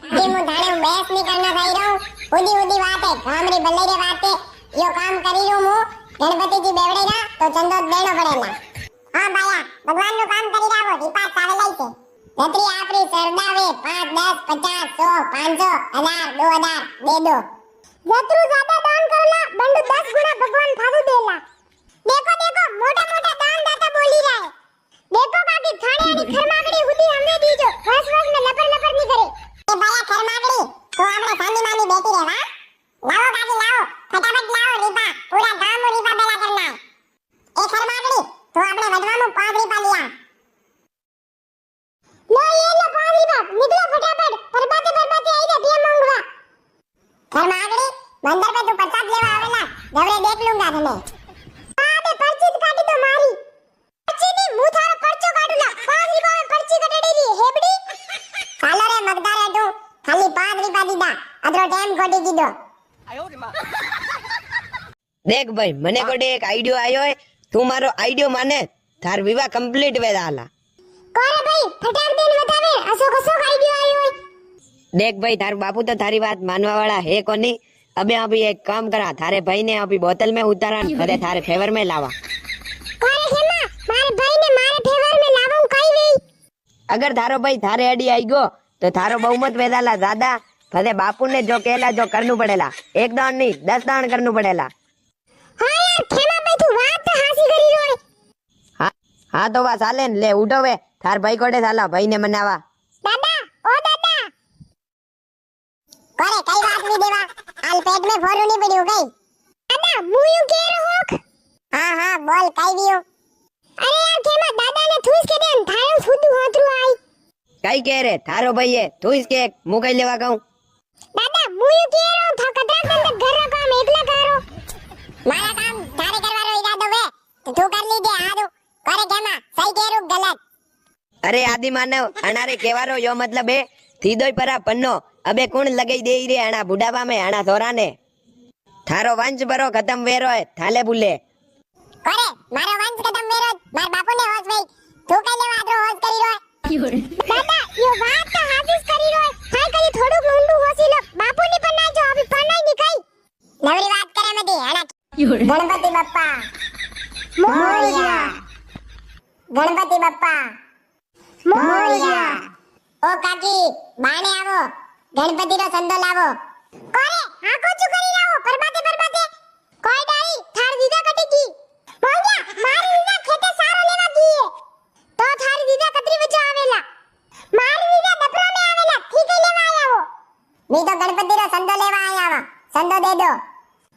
कि मु थाने बहस नहीं करना सही रहूं उदी उदी बात है हमरी बल्ले रे बात है यो काम करी रू मु गणपति जी बेवड़ेगा तो चंदो देनो पड़ेगा हां भाया भगवान नु काम करी रावो दीपा चावे लई छे छतरी आपरी सरदावे 5 10 50 100 500 1000 2000 दे दो जतरू ज्यादा दान करला बंडू 10 गुना भगवान थारू देला देखो देखो मोटा मोटा दान दाता बोली रहा है देखो काकी थाने आनी खरमागड़ी हुदी हमने दीजो वस वस में लपर लपर नहीं करे ए भाया खरमागड़ी तो हमने सानी मानी बेटी रे वाह लाओ काकी लाओ फटाफट लाओ રીપા पूरा गांव में રીપા बेला करना है ए खरमागड़ी तो આપણે વડવાનું 5 રીપા लिया लो ये लो 5 રીપા निकलो फटाफट बर्बादे आई रे બે માંગવા खरमागड़ी बंदर पे तू 50 लेवा आवेला दवरे देख लूंगा तने आ बे पर्ची काटी तो मारी पर्ची ની મુ થારો પરચો કાઢુલા 5 રીપા में पर्ची कटेड़ी री हेबड़ी ચાલો રે મગદાર હેઠું ખાલી 5 રીપા દીધા અદરો ટાઈમ ખોટી દીધો देख भाई मने कोडे एक आइडियो आयो है तू मारो आइडियो माने थार विवाह कंप्लीट वे दाला कोरे भाई फटाक देन बतावे असो कसो आइडियो आयो है देख भाई थार बापू तो थारी बात मानवा वाला है कोनी अबे अभी एक काम करा थारे भाई ने अभी बोतल में उतारा भले थारे फेवर में लावा कोरे हेमा मारे भाई ने मारे फेवर में लावूं काई वे अगर थारो भाई थारे अडी आई गयो तो थारो बहुमत वेदाला दादा भले बापू ने जो कहला जो करनु पड़ेला एक दान नहीं 10 दान करनु पड़ेला हां यार खेमा भाई तू बात तो हासी करी रोय हां तो वा साले ले उठो वे थार भाई कोडे साला भाई ने मनावा दादा ओ दादा कोरे कई बात नहीं देवा आल पेट में फोरू नहीं पड़ी हो गई दादा मुयू के रोक हां बोल कई दियो अरे यार खेमा दादा ने थूस के देन थायो सुदू हाथरू आई कई कह रे थारो भाई है तू इसके मुकई लेवा कहूं दादा मुयू के रो था कतरा बंद घर रो काम एकला करो मारा काम थारे करवारो इरादो वे तो तू कर लीजे आदू करे केमा सही केरू गलत अरे आदि मानव अनारे केवारो यो मतलब है थीदोय परा पन्नो अबे कौन लगई देई रे आना बुढ़ापा में आना थोरा ने थारो वंश बरो खत्म वेरो है थाले बुले करे मारो वंश खत्म वेरो मार बापू ने होश भाई तू के लेवा आदरो होश करी रो दादा यो बात तो हाजिस करी रो हाय करी थोड़ो मुंडू होसी लो बापू ने पन्ना जो अभी पन्ना ही निकाई नवरी बात करे मती आना गणपति बप्पा मोरिया गणपति बप्पा मोरिया ओ काकी बाणे आवो गणपति रो संदो लावो कोरे हाको चुकरी लावो बरबाते कोई डाई थार दीदा कटेगी मोरिया मारी दीदा खेते सारो लेवा गईए तो थारी दीदा कतरी वच आवेला मारी दीदा डबरा में आवेला ठीक है लेवा आया वो मी तो गणपति रो संदो लेवा आया वा संदो दे दो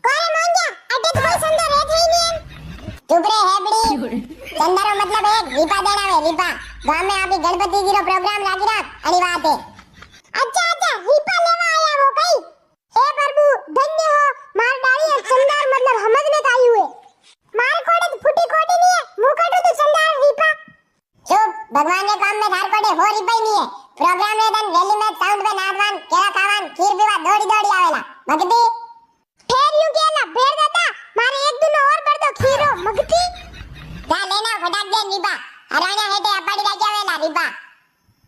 कोरे मोंजा अटे तो कोई संदो रे थई नहीं चुप रे हेबड़ी संदरो मतलब एक दीपा देना वे दीपा गांव में अभी गणपति जी रो प्रोग्राम लागी रात अनी बात है अच्छा दीपा लेवा आया वो कई हे प्रभु धन्य हो मार डाली है संदार मतलब समझने का आई हुए मार कोड़े तो फुटी कोटी नहीं है मुंह कटो तो संदार दीपा चुप भगवान ने काम में धार कोड़े हो रिपाई नहीं है प्रोग्राम में दन रैली में साउंड पे नाचवान केला खावान खीर पीवा दौड़ी आवेला भक्ति फेर यूं केला फेर दादा मारे एक दिन और कर दो खीरो मगती जा लेना फटाक दे दीपा हराना हेटे अपाड़ी राजा वेला दीपा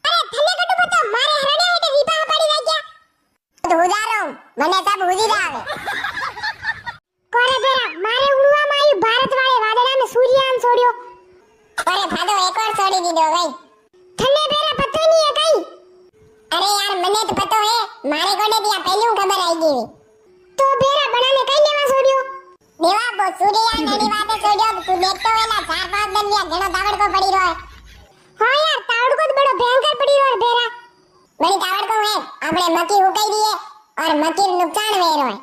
अरे थने कटो बता मारे हराना हेटे दीपा अपाड़ी राजा तो उजारो मने सब उजी आवे कोरे बेरा मारे उड़वा माई भारत वाले वादड़ा में सूर्यान छोड़ियो कोरे भादो एक और छोड़ी दीदो गई थने बेरा पतो नहीं है कई अरे यार मने तो पतो है मारे कोने दिया पहलू खबर आई गई तो बेरा बनाने कई लेवा छोड़ियो देवा बो सूर्यान नडी वाते छोड़ियो तू देखतो वेला 4-5 दिन या घणो तावड़ को पड़ी रहो हां यार तावड़ को तो बड़ो भयंकर पड़ी रहो बेरा बड़ी तावड़ को है आपने मक्की उकाई दी है और मक्की नुकसान वे रहो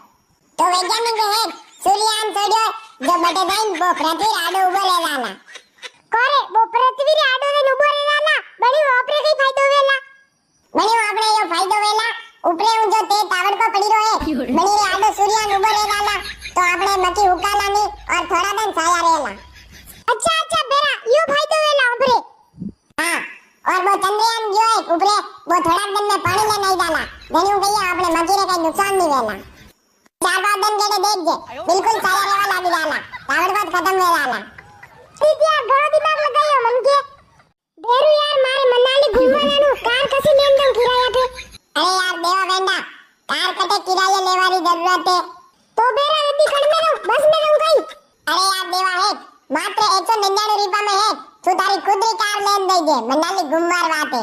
तो वैज्ञानिक है सूर्यान छोड़ियो जो बटे दाइन वो पृथ्वी आडो उबो ले लाला कोरे वो पृथ्वी आडो ने उबो ले लाला बड़ी आपरे कई फायदो वेला बड़ी आपने यो फायदो वेला ऊपरे जो ते तावड़ को पड़ी रहो बड़ी रे आडो सूर्यान उबो ले लाला तो आपने मक्की उकाला नहीं और थोड़ा दिन छाया रहेला अच्छा बेरा यो फायदो वेला ऊपरे हां और वो चंद्रयान जो है ऊपरे वो थोड़ा दिन में पानी ले नहीं डाला देनु गया आपने मक्की रे कई नुकसान नहीं वेला 4-5 दिन केड़े देख जे बिल्कुल छाया रहेवा लागी डाला तावड़ को खत्म वे डाला सीधिया घणो दिमाग लगायो मन के देरू यार मारे मनाली घूमवानानु कार कसी लेन दो किराया पे अरे यार होते तो बेरा नदी खंड में रहूं बस में रहूं कहीं। अरे यार देवा है मात्र 199 रुपया में है तू तारी खुद की कार लेन दई दे मनाली घूमवार वाते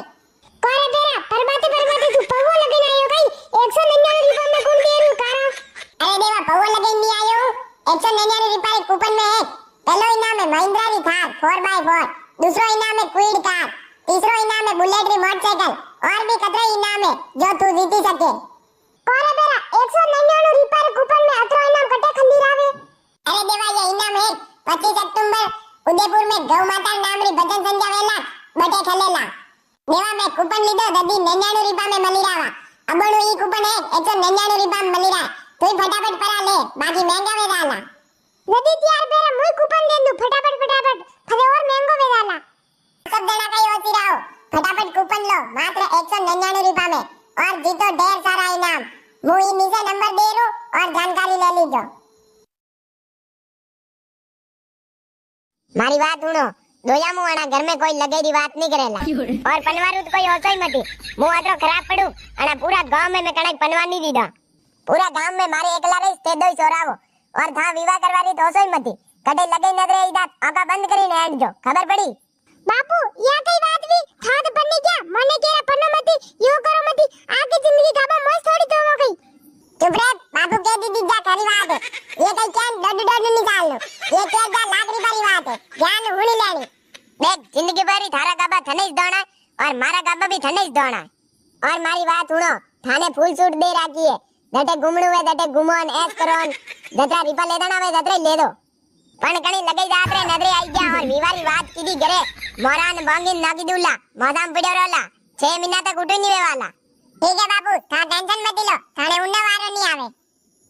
कोरे बेरा परबाते तू पगो लगन आयो कहीं 199 रुपया में कौन दे रु कार। अरे देवा पगो लगन नहीं आयो 199 रुपया के कूपन में है। पहलो इनाम है महिंद्रा की थार 4x4, दूसरो इनाम है क्विड कार, तीसरो इनाम है बुलेट की मोटरसाइकिल और भी कतरे इनाम है जो तू जीती सके। कोरे बेरा 199 रुपया के कूपन में अतरो इनाम कटे खंडीर आवे। अरे देवा ये इनाम है 25 अक्टूबर उदयपुर में गौ माता नाम री भजन संध्या वेला बटे खेलेला। देवा में कूपन लीधो ददी 99 रुपया में मली रावा अबणो ई कूपन है 199 रुपया में मली रा तू फटाफट परा ले बाकी महंगा वेदाला। ददी त्यार बेरा मुई कूपन दे दू फटाफट फले और महंगो वेदाला। सब जना कई होती रहो फटाफट कूपन लो मात्र 199 रुपया में और जीतो ढेर सारा इनाम। मुई नीचे नंबर दे रू और जानकारी ले लीजो। मारी बात सुनो दोयामू अना घर में कोई लगेरी बात नहीं करेला और पनवारू तो कोई होतो ही मती मु आतरो खराब पड़ू अना पूरा गांव में मैं कणक पनवा नहीं दीदा। पूरा गांव में मारे एकला रही ते दोई सोरावो और था विवाह करवारी तो होतो ही मती कदे लगे नजरे इदा आका बंद करीने ऐड जो खबर पड़ी। बापू या कई बात भी था तो पन्नी क्या मने केरा पन्नो मती यो करो मती आगे जिंदगी गाबा मस्त थोड़ी तो हो गई। चुप रे बापू कह दी जा खरी बात है ये कई क्या डड निकाल लो ये क्या जा लाकड़ी वाली बात है ज्ञान हुनी लेनी देख जिंदगी भरी थारा गाबा थने ही दोना और मारा गाबा भी थने ही दोना। और मारी बात सुनो थाने फुल छूट दे राखी है जटे घूमणू है जटे घूमोन ऐस करोन जतरा रिपा ले देना वे जतरे ले दो पण कणी लगे जात रे नजरे आई गया और विवारी बात कीदी करे मोरान बांगी नागी दूला मदाम पड़ो रोला 6 महीना तक उठू नहीं वेवाला। ठीक है बाबू था टेंशन मत लो थाने उन्ना वारो नहीं आवे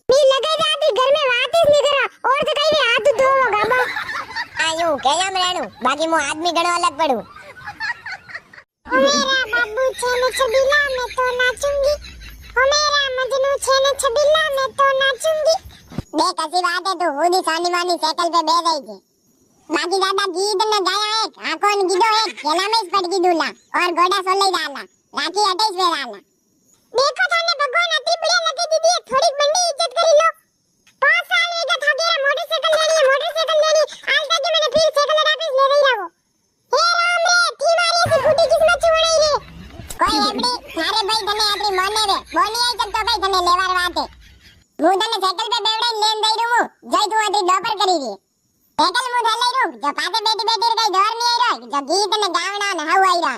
मी लगे जाती घर में बात ही नहीं करा और तो कहीं हाथ धोवा गाबा आयु केयम रेणु बाकी मु आदमी गणो अलग पड़ू। ओ मेरा बाबू छेने छबीला मैं तो नाचूंगी ओ मेरा मजनू छेने छबीला मैं तो नाचूंगी। देख ऐसी बात है तू खुद ही सानी मानी साइकिल पे बैठ गई थी बाकी दादा गीत ने गाया एक आंखों ने गिदो एक केला में पटकी दूला और गोड़ा सोले डाला राखी 28 पे डाला। देखो थाने भगवान अति बुढ़िया लगे दीदी थोड़ी बंडी इज्जत करी लो 5 साल वेगा था गेरा मोटरसाइकिल लेनी आज तक मैंने फिर साइकिल वापस ले रही रहो। हे राम रे थी मारी से फूटी किस्मत छोड़ी रे कोई एबड़ी सारे भाई धने अपनी मोने रे बोली आई तक तो भाई धने लेवार वाते मु धने साइकिल पे बेवड़े लेन दई रहूं जय तू अति दोपर करी रे साइकिल मु धले रहूं जो पासे बैठी बैठी कई दौर नहीं आई रहो जो गीत ने गावना न हाउ आई रहा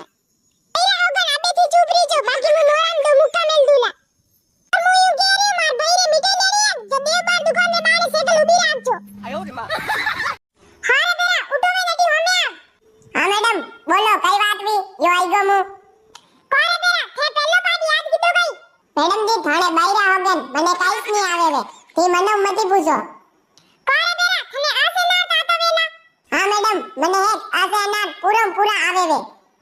तेरा होगन अबे थी चुप रही जो बाकी मु नोराम दो मुक्का मेल दूला मु यू कह रही मार भाई रे मिटे ले रही जो देव बार दुकान में मारे साइकिल उभी राख छो आयो रे मां हां बेरा उठो में नदी होमे हां मैडम बोलो कई बात भी यो आई गो मु कोरे बेरा थे पहलो पार्टी याद कीतो गई मैडम जी थाने बायरा होगन मने काईस नहीं आवे वे ती मने मती पूछो कोरे बेरा थाने आसे नार आता वेला हां मैडम मने एक आसे नार पूरा आवे वे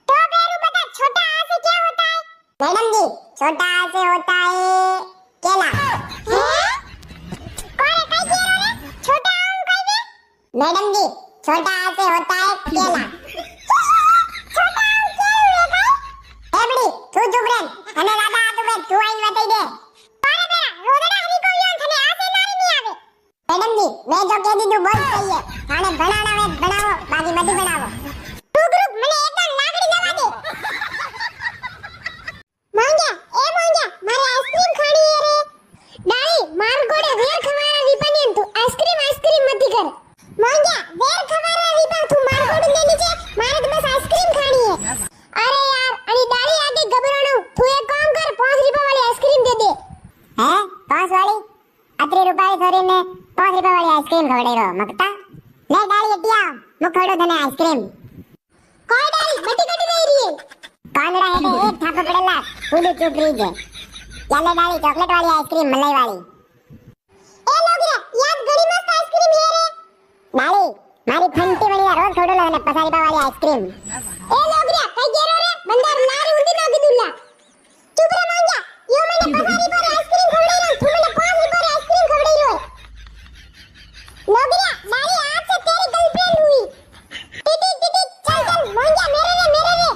तो बेरू बता छोटा आसे क्या होता है। मैडम जी छोटा आसे होता है केला कोरे कई कह रहे छोटा आम कई वे मैडम जी छोटा आसे होता है केला छोटा आम क्या हुए भाई एबड़ी तू चुप रे अने दादा आ तू तू आइन बताई दे कोरे बेरा रोदड़ा हरी को यान थाने आसे नारी नहीं आवे मैडम जी मैं जो कह दी तू बहुत सही है थाने बनाना वे बनाओ बाकी मत बनाओ तू ग्रुप मने एकदम लाकड़ी लगा दे मांग्या मारे आइसक्रीम खानी है रे डाली मार गोड़े वेर खवारा दीपानी तू आइसक्रीम मत कर मांग्या वेर खवारा दीपा तू मार गोड़ ले लीजिए मारे तो बस आइसक्रीम खानी है। अरे यार अनी डाली आगे घबरानो तू एक काम कर 5 रुपए वाली आइसक्रीम दे दे हैं 5 वाली अतरी रुपए थोड़ी ने 5 रुपए वाली आइसक्रीम खवड़े रो मकता ले डाली एटिया मुखड़ो धने आइसक्रीम कोई डाली बटी कटी दे रही है कानड़ा है एक थापा पड़ेला पूरी चुप रही है चले डाली चॉकलेट वाली आइसक्रीम मलाई वाली ए लोग रे याद गड़ी मस्त आइसक्रीम है रे डाली मारी फंटी वाली रोज छोड़ो ले पसारी पा वाली आइसक्रीम ए लोग रे कई गेरो रे बंदर नारी उंदी नागी दुल्ला चुप रे मांग्या यो मैंने पसारी पर आइसक्रीम खवड़े रो तू मैंने 5 रुपए आइसक्रीम खवड़े रो लोग रे डाली आज से तेरी गर्लफ्रेंड हुई टिटी चल मांग्या मेरे रे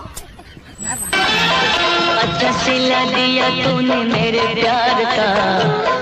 अच्छा सिला दिया तूने मेरे प्यार का।